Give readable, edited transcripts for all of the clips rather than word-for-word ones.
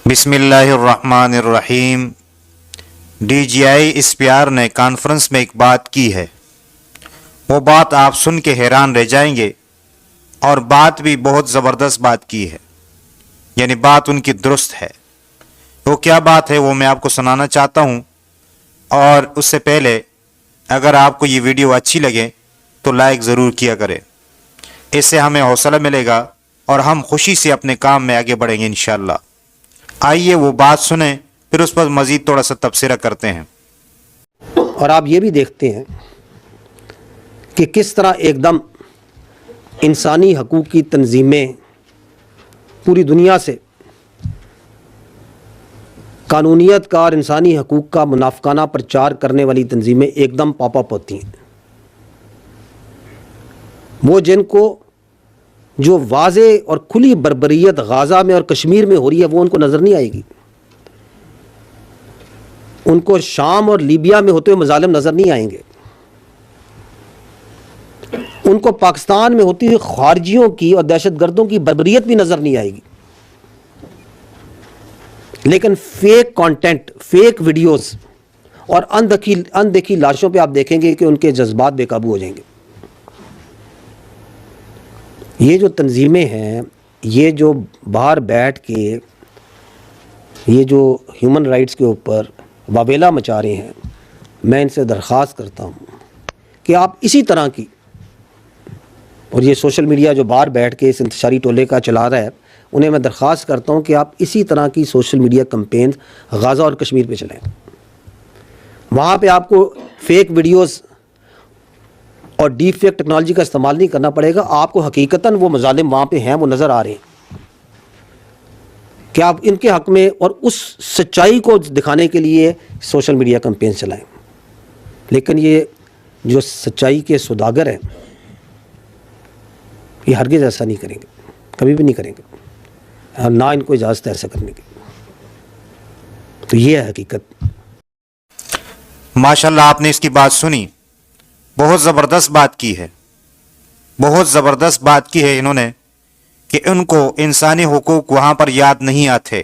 بسم اللہ الرحمن الرحیم۔ ڈی جی آئی اسپیار نے کانفرنس میں ایک بات کی ہے، وہ بات آپ سن کے حیران رہ جائیں گے، اور بات بھی بہت زبردست بات کی ہے، یعنی بات ان کی درست ہے۔ وہ کیا بات ہے وہ میں آپ کو سنانا چاہتا ہوں، اور اس سے پہلے اگر آپ کو یہ ویڈیو اچھی لگے تو لائک ضرور کیا کرے، اس سے ہمیں حوصلہ ملے گا اور ہم خوشی سے اپنے کام میں آگے بڑھیں گے انشاءاللہ۔ آئیے وہ بات سنیں، پھر اس پر مزید تھوڑا سا تبصرہ کرتے ہیں۔ اور آپ یہ بھی دیکھتے ہیں کہ کس طرح ایک دم انسانی حقوق کی تنظیمیں پوری دنیا سے قانونیت کا اور انسانی حقوق کا منافقانہ پرچار کرنے والی تنظیمیں ایک دم پاپ اپ ہوتی ہیں۔ وہ جن کو جو واضح اور کھلی بربریت غزہ میں اور کشمیر میں ہو رہی ہے وہ ان کو نظر نہیں آئے گی، ان کو شام اور لیبیا میں ہوتے ہوئے مظالم نظر نہیں آئیں گے، ان کو پاکستان میں ہوتی ہوئی خارجیوں کی اور دہشت گردوں کی بربریت بھی نظر نہیں آئے گی، لیکن فیک کانٹینٹ، فیک ویڈیوز اور اندیکھی لاشوں پہ آپ دیکھیں گے کہ ان کے جذبات بے قابو ہو جائیں گے۔ یہ جو تنظیمیں ہیں، یہ جو باہر بیٹھ کے یہ جو ہیومن رائٹس کے اوپر واویلا مچا رہے ہیں، میں ان سے درخواست کرتا ہوں کہ آپ اسی طرح کی، اور یہ سوشل میڈیا جو باہر بیٹھ کے اس انتشاری ٹولے کا چلا رہا ہے، انہیں میں درخواست کرتا ہوں کہ آپ اسی طرح کی سوشل میڈیا کمپینز غزہ اور کشمیر پہ چلائیں۔ وہاں پہ آپ کو فیک ویڈیوز اور ڈیپ فیک ٹیکنالوجی کا استعمال نہیں کرنا پڑے گا، آپ کو حقیقتاً وہ مظالم وہاں پہ ہیں، وہ نظر آ رہے ہیں کہ آپ ان کے حق میں اور اس سچائی کو دکھانے کے لیے سوشل میڈیا کمپین چلائیں۔ لیکن یہ جو سچائی کے سوداگر ہیں، یہ ہرگز ایسا نہیں کریں گے، کبھی بھی نہیں کریں گے، اور نہ ان کو اجازت ہے ایسا کرنے کی۔ تو یہ ہے حقیقت۔ ماشاءاللہ آپ نے اس کی بات سنی، بہت زبردست بات کی ہے، بہت زبردست بات کی ہے انہوں نے، کہ ان کو انسانی حقوق وہاں پر یاد نہیں آتے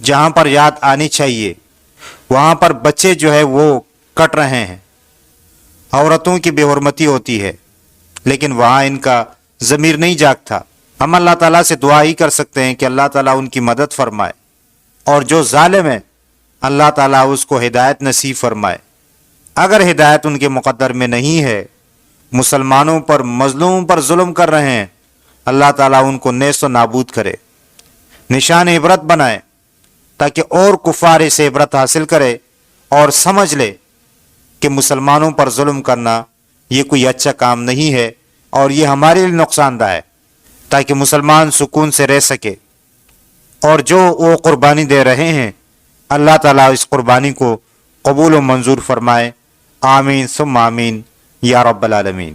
جہاں پر یاد آنی چاہیے۔ وہاں پر بچے جو ہے وہ کٹ رہے ہیں، عورتوں کی بے حرمتی ہوتی ہے، لیکن وہاں ان کا ضمیر نہیں جاگتا۔ ہم اللہ تعالیٰ سے دعا ہی کر سکتے ہیں کہ اللہ تعالیٰ ان کی مدد فرمائے، اور جو ظالم ہے اللہ تعالیٰ اس کو ہدایت نصیب فرمائے۔ اگر ہدایت ان کے مقدر میں نہیں ہے، مسلمانوں پر، مظلوموں پر ظلم کر رہے ہیں، اللہ تعالیٰ ان کو نیست و نابود کرے، نشان عبرت بنائے، تاکہ اور کفار سے عبرت حاصل کرے اور سمجھ لے کہ مسلمانوں پر ظلم کرنا یہ کوئی اچھا کام نہیں ہے، اور یہ ہمارے لیے نقصان دہ ہے، تاکہ مسلمان سکون سے رہ سکے۔ اور جو وہ قربانی دے رہے ہیں، اللہ تعالیٰ اس قربانی کو قبول و منظور فرمائے۔ آمین ثم آمین یا رب العالمین۔